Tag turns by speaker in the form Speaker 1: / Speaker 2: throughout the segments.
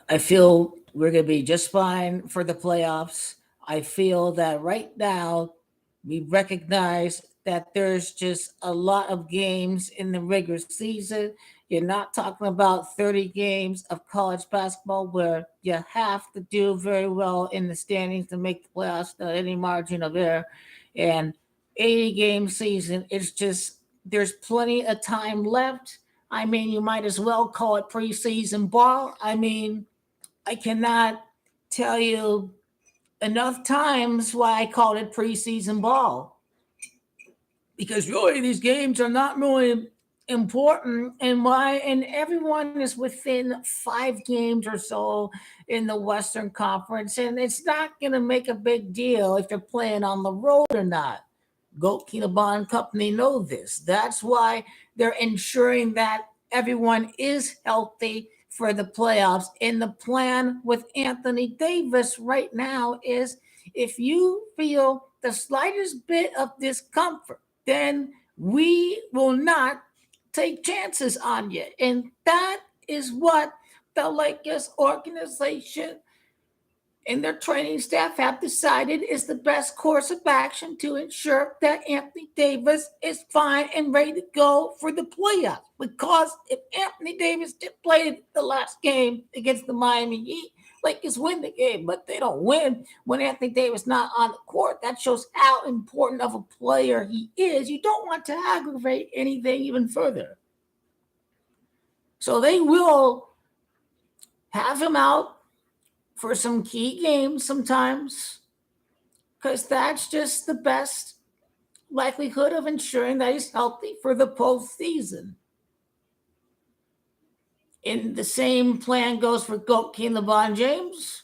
Speaker 1: I feel we're going to be just fine for the playoffs. I feel that right now we recognize that there's just a lot of games in the regular season. You're not talking about 30 games of college basketball where you have to do very well in the standings to make the playoffs, not any margin of error. And 80 game season, it's just, there's plenty of time left. I mean, you might as well call it preseason ball. I mean, I cannot tell you enough times why I called it preseason ball, because really these games are not really important, and everyone is within 5 games or so in the Western Conference, and it's not going to make a big deal if you're playing on the road or not. Goat Bond Company know this. That's why they're ensuring that everyone is healthy for the playoffs. And the plan with Anthony Davis right now is, if you feel the slightest bit of discomfort, then we will not take chances on you. And that is what the Lakers organization and their training staff have decided is the best course of action to ensure that Anthony Davis is fine and ready to go for the playoffs. Because if Anthony Davis did play the last game against the Miami Heat, Lakers win the game, but they don't win when Anthony Davis not on the court. That shows how important of a player he is. You don't want to aggravate anything even further. So they will have him out for some key games sometimes, because that's just the best likelihood of ensuring that he's healthy for the postseason. And the same plan goes for Goat King LeBron James.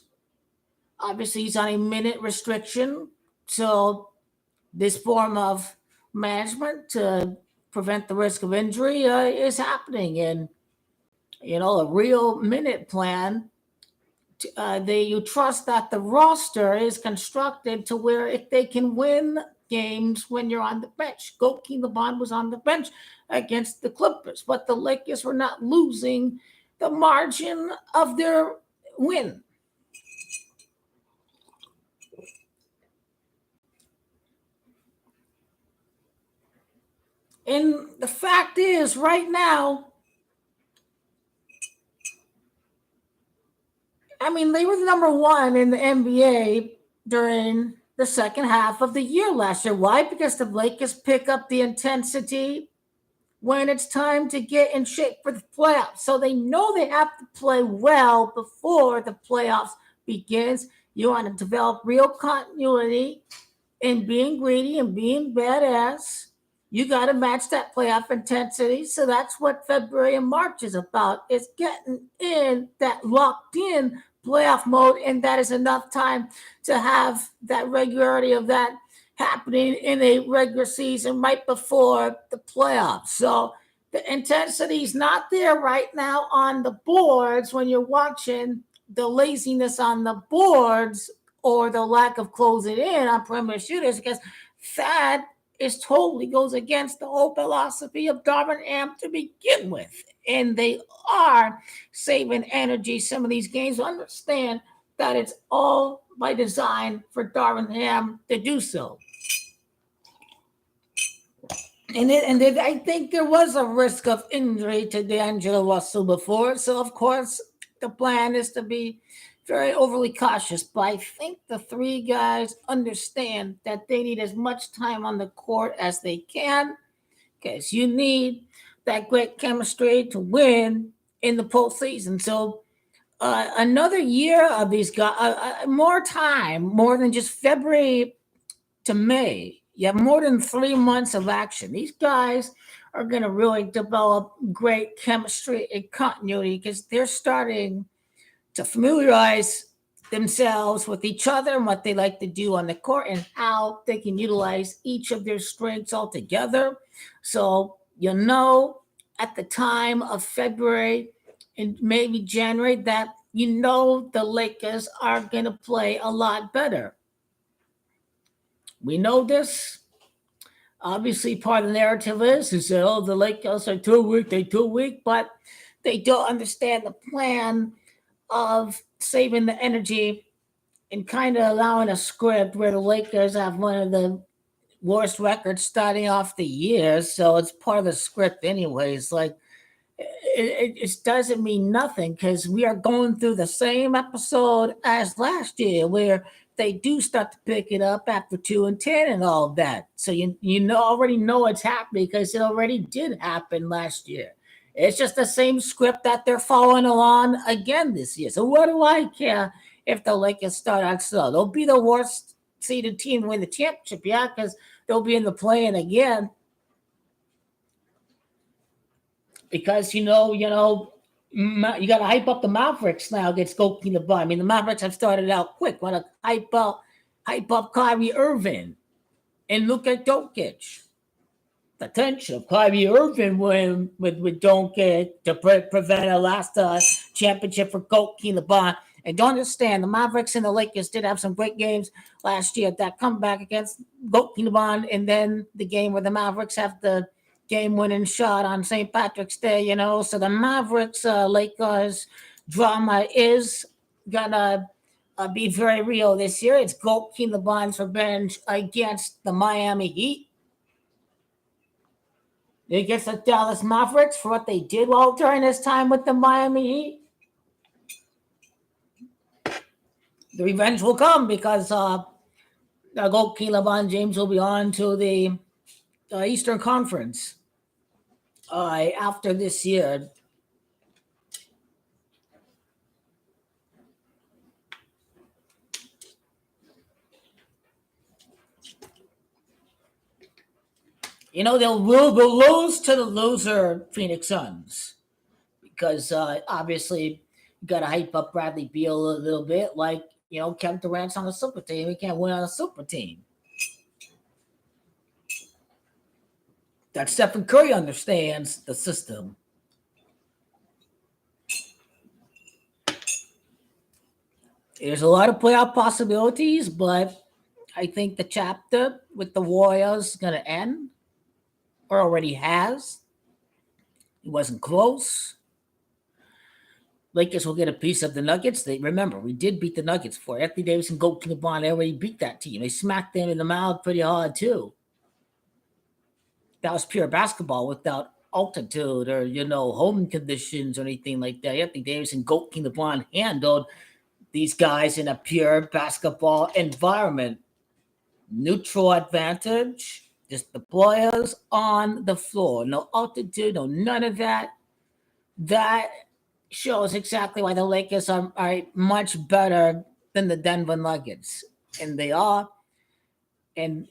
Speaker 1: Obviously, he's on a minute restriction, so this form of management to prevent the risk of injury is happening. And a real minute plan, you trust that the roster is constructed to where if they can win games when you're on the bench. Goat King LeBron was on the bench against the Clippers, but the Lakers were not losing the margin of their win. And the fact is, right now, I mean, they were the number one in the NBA during the second half of the year last year. Why? Because the Lakers pick up the intensity when it's time to get in shape for the playoffs. So they know they have to play well before the playoffs begins. You want to develop real continuity in being greedy and being badass. You got to match that playoff intensity. So that's what February and March is about. It's getting in that locked in playoff mode, and that is enough time to have that regularity of that happening in a regular season right before the playoffs. So the intensity is not there right now on the boards when you're watching. The laziness on the boards or the lack of closing in on perimeter shooters, because that is totally goes against the whole philosophy of Darvin Ham to begin with. And they are saving energy some of these games. Understand that it's all by design for Darvin Ham to do so. I think there was a risk of injury to D'Angelo Russell before. So, of course, the plan is to be very overly cautious. But I think the three guys understand that they need as much time on the court as they can, because you need that great chemistry to win in the postseason. So, another year of these guys, more time, more than just February to May. You have more than 3 months of action. These guys are going to really develop great chemistry and continuity, because they're starting to familiarize themselves with each other and what they like to do on the court and how they can utilize each of their strengths all together. So, at the time of February and maybe January that the Lakers are going to play a lot better. We know this. Obviously, part of the narrative is that, oh, the Lakers are too weak, they're too weak, but they don't understand the plan of saving the energy and kind of allowing a script where the Lakers have one of the worst records starting off the year. So it's part of the script, anyways. Like, it just doesn't mean nothing because we are going through the same episode as last year where they do start to pick it up after 2-10 and all of that. So you know already know it's happening because it already did happen last year. It's just the same script that they're following along again this year. So what do I care if the Lakers start out slow? They'll be the worst seeded team to win the championship, yeah, because they'll be in the play-in again. Because you got to hype up the Mavericks now against Goki the Bun. I mean, the Mavericks have started out quick. Want to hype up Kyrie Irving, and look at Jokic. The tension of Kyrie Irving with Jokic to prevent a last championship for Goki the Bun. And don't understand, the Mavericks and the Lakers did have some great games last year. That comeback against Goki the Bun, and then the game where the Mavericks have the game-winning shot on St. Patrick's Day, So the Mavericks Lakers drama is gonna be very real this year. It's Goki the Bun's revenge against the Miami Heat, against the Dallas Mavericks for what they did while during this time with the Miami Heat. The revenge will come because Goki LeBron James will be on to the Eastern Conference after this year. They'll lose to the loser Phoenix Suns because obviously you got to hype up Bradley Beal a little bit. Like, Kevin Durant's on a super team. He can't win on a super team. That Stephen Curry understands the system. There's a lot of playoff possibilities, but I think the chapter with the Warriors is going to end, or already has. It wasn't close. Lakers will get a piece of the Nuggets. Remember, we did beat the Nuggets before. Anthony Davis and Goki LeBron, they already beat that team. They smacked them in the mouth pretty hard, too. That was pure basketball without altitude or, home conditions or anything like that. Anthony Davis and Goki LeBron handled these guys in a pure basketball environment. Neutral advantage, just the players on the floor. No altitude, no none of that. That shows exactly why the Lakers are much better than the Denver Nuggets. And they are. And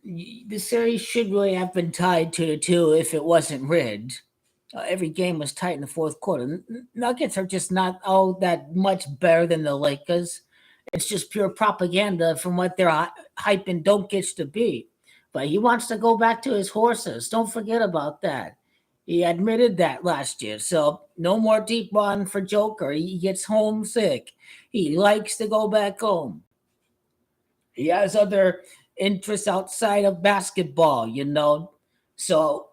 Speaker 1: the series should really have been tied 2-2 if it wasn't rigged. Every game was tight in the fourth quarter. Nuggets are just not all that much better than the Lakers. It's just pure propaganda from what they're hyping Jokic to be. But he wants to go back to his horses. Don't forget about that. He admitted that last year. So no more deep run for Joker. He gets homesick. He likes to go back home. He has other interests outside of basketball, So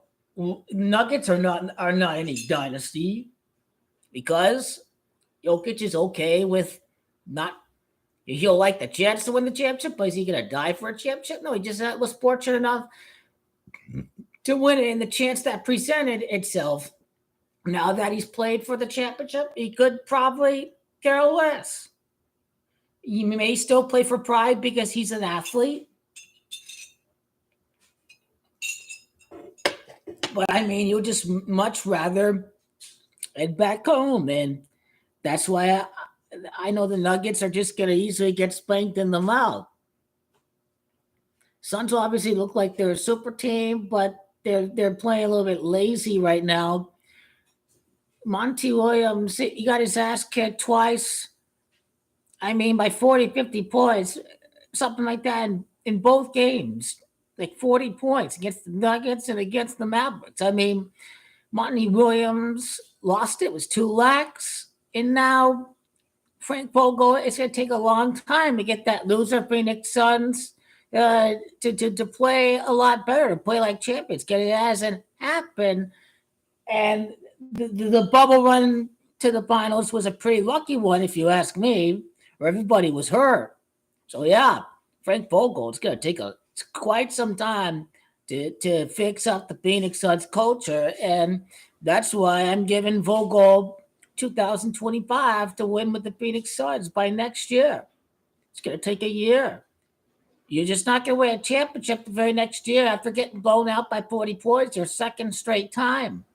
Speaker 1: Nuggets are not any dynasty because Jokic is okay with not. He'll like the chance to win the championship, but is he going to die for a championship? No, he just was fortunate enough to win it, and the chance that presented itself. Now that he's played for the championship, he could probably care less. He may still play for pride because he's an athlete. But I mean, you'd just much rather head back home. And that's why I know the Nuggets are just going to easily get spanked in the mouth. Suns will obviously look like they're a super team, but they're playing a little bit lazy right now. Monty Williams, he got his ass kicked twice. I mean, by 40, 50 points, something like that in both games. Like 40 points against the Nuggets and against the Mavericks. I mean, Monty Williams lost it, was too lax. And now Frank Vogel, it's going to take a long time to get that loser Phoenix Suns to play a lot better, to play like champions. It hasn't happened. And the bubble run to the finals was a pretty lucky one, if you ask me, where everybody was hurt. So yeah, Frank Vogel, it's gonna take quite some time to fix up the Phoenix Suns culture, and that's why I'm giving Vogel 2025 to win with the Phoenix Suns by next year. It's gonna take a year. You're just not gonna win a championship the very next year after getting blown out by 40 points your second straight time.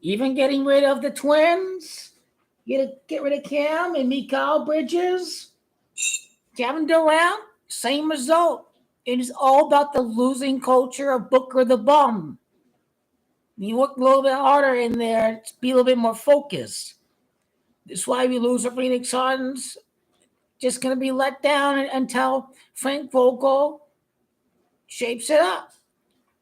Speaker 1: Even getting rid of the twins, get rid of Cam and Mikal Bridges, Kevin Durant, same result. It is all about the losing culture of Booker the Bum. You work a little bit harder in there to be a little bit more focused. That's why we lose the Phoenix Suns. Just going to be let down until Frank Vogel shapes it up.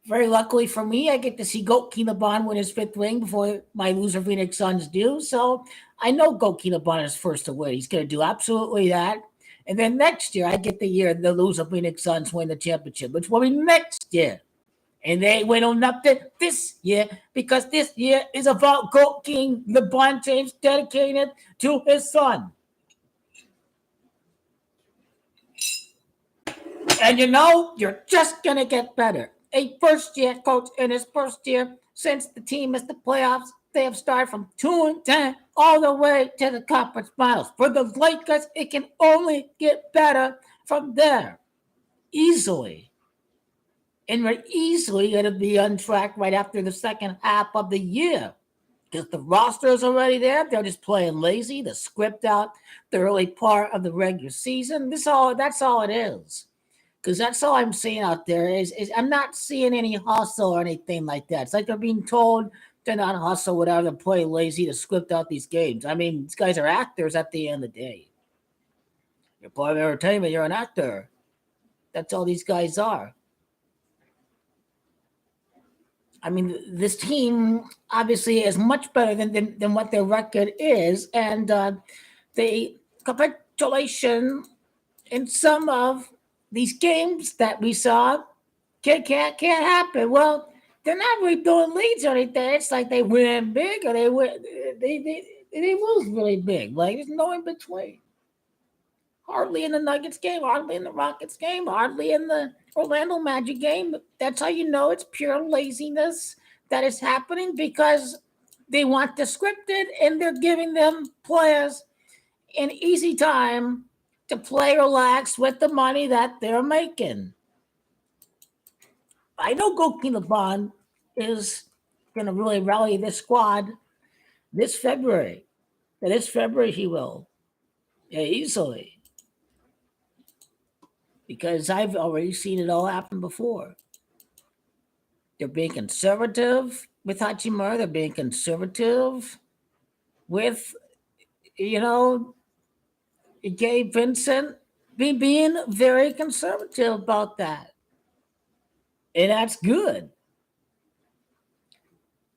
Speaker 1: Very luckily for me, I get to see Goat Kinaban win his fifth ring before my loser Phoenix Suns do. So I know Goat Kinaban is first to win. He's going to do absolutely that. And then next year, I get the loser Phoenix Suns win the championship, which will be next year. And they win on nothing this year because this year is about Goat King LeBron James dedicated to his son. And you're just going to get better. A first-year coach in his first year since the team missed the playoffs, they have started from 2-10 all the way to the conference finals. For the Lakers, it can only get better from there. Easily. And we're easily going to be on track right after the second half of the year. Because the roster is already there. They're just playing lazy to script out the early part of the regular season. That's all it is. Because that's all I'm seeing out there is I'm not seeing any hustle or anything like that. It's like they're being told to not hustle, whatever, to play lazy to script out these games. I mean, these guys are actors at the end of the day. You're part of entertainment. You're an actor. That's all these guys are. I mean, this team obviously is much better than what their record is. And the capitulation in some of these games that we saw can't happen. Well, they're not really blowing leads or anything. It's like they win big or they lose really big. Like there's no in between. Hardly in the Nuggets game, hardly in the Rockets game, hardly in the Orlando Magic game. That's how you know it's pure laziness that is happening because they want the scripted and they're giving them players an easy time to play relax with the money that they're making. I know Gokina Bond is going to really rally this squad this February. This February he will. Yeah, easily. Because I've already seen it all happen before. They're being conservative with Hachimura. They're being conservative with, Gabe Vincent. Being very conservative about that. And that's good.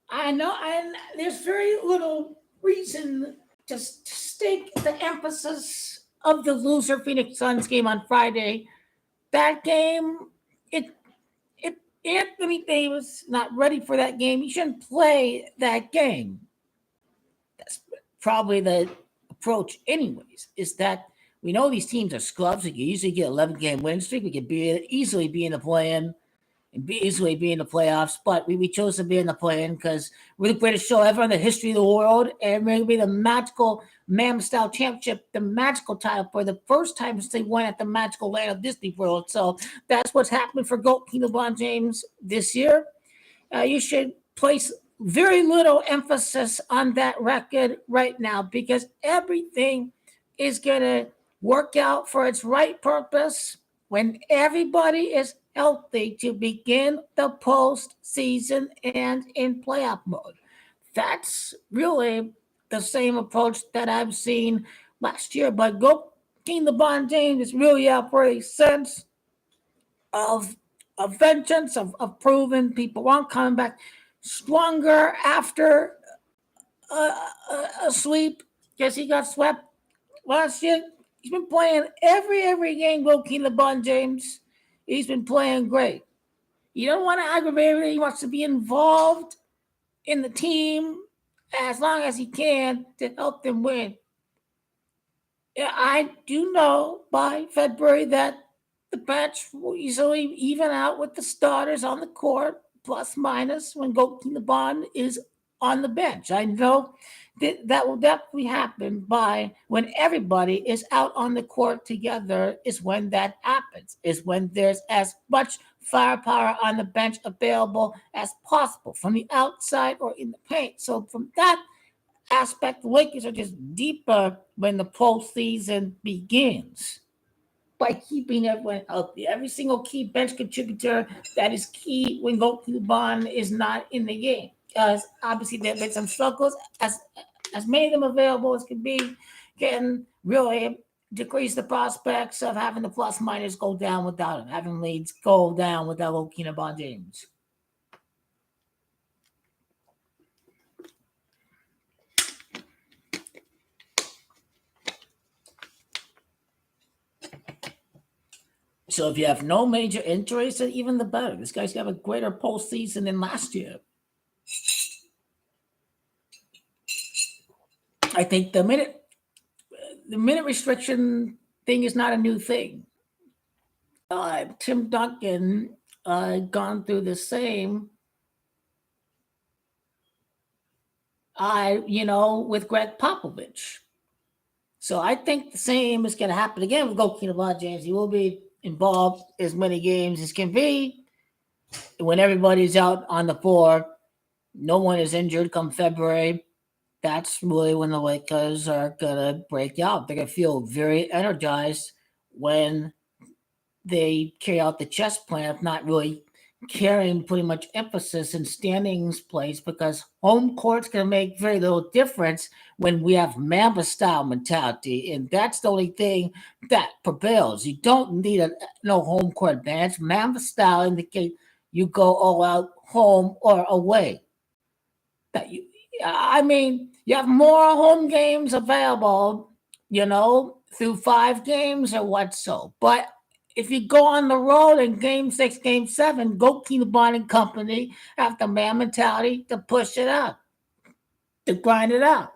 Speaker 1: I know, and there's very little reason to stake the emphasis of the loser Phoenix Suns game on Friday. That game, if Anthony Davis not ready for that game, he shouldn't play that game. That's probably the approach, anyways. Is that we know these teams are scrubs. We can usually get 11-game win streak. We could easily be in the play-in and easily be in the playoffs. But we chose to be in the play-in because we're the greatest show ever in the history of the world. And we're going to be the magical Mam-style championship, the magical title for the first time since they won at the magical land of Disney World. So that's what's happening for Goat King LeBron James this year. You should place very little emphasis on that record right now because everything is going to work out for its right purpose when everybody is healthy to begin the postseason and in playoff mode. That's really the same approach that I've seen last year. But Go King LeBron James is really out for a sense of vengeance, of proving people wrong, coming back stronger after a sweep because he got swept last year. He's been playing every game. Go King LeBron James. He's been playing great. You don't want to aggravate him. He wants to be involved in the team as long as he can to help them win. I do know by February that the bench will easily even out with the starters on the court, plus minus when Goalkeeper Bond is on the bench. I know that will definitely happen by when everybody is out on the court together, is when that happens, is when there's as much firepower on the bench available as possible from the outside or in the paint. So from that aspect, the Lakers are just deeper when the postseason begins by keeping everyone healthy. Every single key bench contributor that is key when Gokuban is not in the game. Because obviously there have been some struggles, as many of them available as can be, can really decrease the prospects of having the plus minus go down without him, having leads go down without Okinaban James. So if you have no major injuries, then even the better. This guy's got a greater postseason than last year. I think the minute restriction thing is not a new thing. Tim Duncan gone through the same. With Greg Popovich. So I think the same is going to happen again with Goalkeeper James. He will be involved as many games as can be. When everybody's out on the floor, no one is injured come February. That's really when the Lakers are going to break out. They're going to feel very energized when they carry out the chess plan of not really carrying pretty much emphasis in standings place, because home court's going to make very little difference when we have Mamba style mentality, and that's the only thing that prevails. You don't need no home court advantage. Mamba style indicate you go all out, home or away. You have more home games available, through 5 games or what so. But if you go on the road in game 6, game 7, Goalkeeper Bond and company have the man mentality to push it out, to grind it out.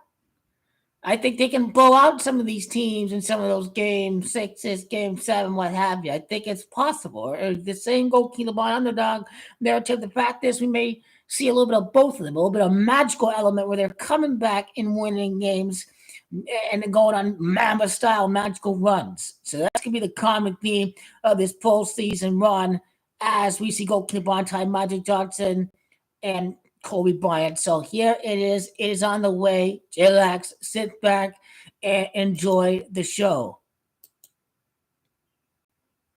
Speaker 1: I think they can blow out some of these teams in some of those game 6s, game 7, what have you. I think it's possible. Or the same Goalkeeper Bond underdog narrative. The fact is, we may see a little bit of both of them, a little bit of magical element where they're coming back and winning games and going on Mamba style magical runs. So that's gonna be the common theme of this postseason run as we see Goalkeeper Bond tie Magic Johnson and Kobe Bryant. So here it is. It is on the way. Relax, sit back, and enjoy the show.